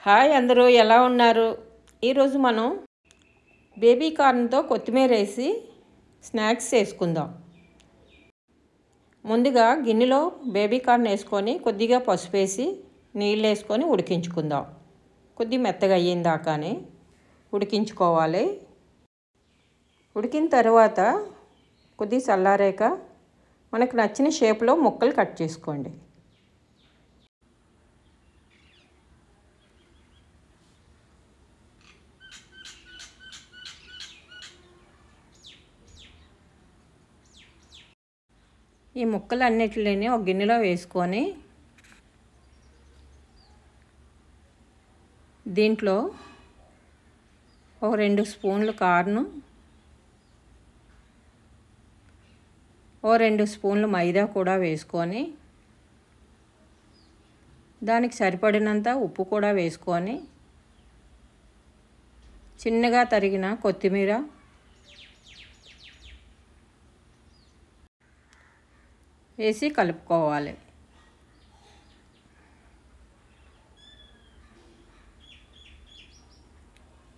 Hi అందరూ ఎలా ఉన్నారు? ఈరోజు మనం బేబీ కార్న్తో కొత్తిమీర వేసి స్నాక్స్ చేసుకుందాం. ముందుగా గిన్నెలో బేబీ కార్న్ వేసుకొని కొద్దిగా పసుపు వేసి నీళ్ళు వేసుకొని ఉడికించుకుందాం. కొద్ది మెత్తగా అయ్యిందాకానే ఉడికించుకోవాలి. ఉడికిన తర్వాత కొద్ది చల్లారాక మనకు నచ్చిన షేప్లో ముక్కలు కట్ చేసుకోండి. ఈ ముక్కలన్నిటిని ఒక గిన్నెలో వేసుకొని దీంట్లో ఒక 2 స్పూన్లు కార్ను, ఓ 2 స్పూన్లు మైదా కూడా వేసుకొని దానికి సరిపడినంత ఉప్పు కూడా వేసుకొని చిన్నగా తరిగిన కొత్తిమీర వేసి కలుపుకోవాలి.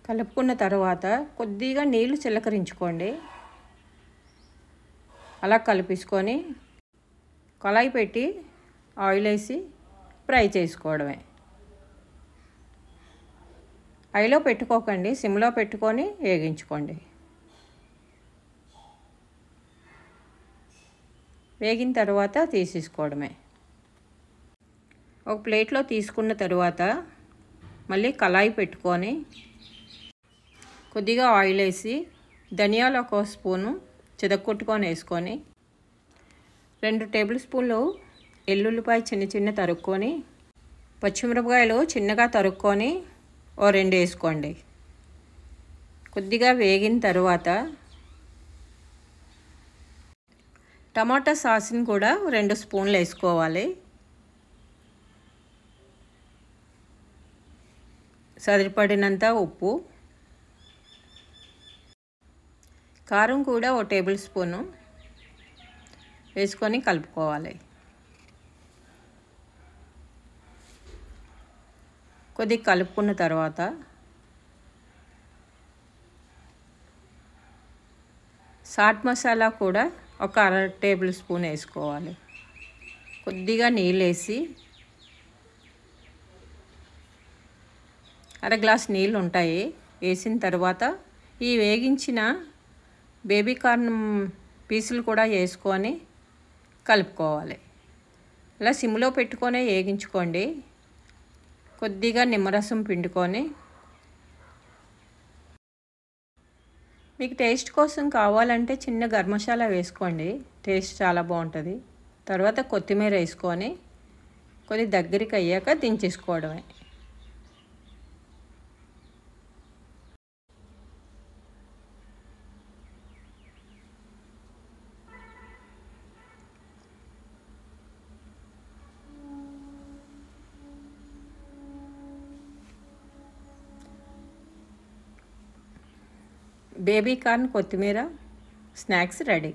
కలుపుకున్న తర్వాత కొద్దిగా నీళ్లు చిలకరించుకోండి. అలా కలిపేసుకొని కళాయి పెట్టి ఆయిల్ వేసి ఫ్రై చేసుకోవడమే. హైలో పెట్టుకోకండి, సిమ్లో పెట్టుకొని వేగించుకోండి. వేగిన తర్వాత తీసేసుకోవడమే. ఒక ప్లేట్లో తీసుకున్న తర్వాత మళ్ళీ కళాయి పెట్టుకొని కొద్దిగా ఆయిల్ వేసి ధనియాలు 1 స్పూను చితక్కొట్టుకొని వేసుకొని 2 టేబుల్ స్పూన్లు ఎల్లుల్లిపాయ చిన్న తరుక్కొని పచ్చిమిరపకాయలు చిన్నగా తరుక్కొని ఓ 2 వేసుకోండి. కొద్దిగా వేగిన తర్వాత టమాటా సాస్ని కూడా 2 స్పూన్లు వేసుకోవాలి. సరిపడినంత ఉప్పు, కారం కూడా ఓ టేబుల్ స్పూను వేసుకొని కలుపుకోవాలి. కొద్దిగా కలుపుకున్న తర్వాత చాట్ మసాలా కూడా ఒక 1/2 టేబుల్ స్పూన్ వేసుకోవాలి. కొద్దిగా నీళ్ళు వేసి 1/2 గ్లాస్ నీళ్ళు ఉంటాయి వేసిన తర్వాత ఈ వేగించిన బేబీ కార్న్ పీసులు కూడా వేసుకొని కలుపుకోవాలి. అలా సిమ్లో పెట్టుకొని వేగించుకోండి. కొద్దిగా నిమ్మరసం పిండుకొని మీకు టేస్ట్ కోసం కావాలంటే చిన్న గరం మసాలా వేసుకోండి, టేస్ట్ చాలా బాగుంటుంది. తర్వాత కొత్తిమీర వేసుకొని కొద్ది దగ్గరికి అయ్యాక దించేసుకోవడమే. బేబీ కార్న్ కొత్తిమీర స్నాక్స్ రెడీ.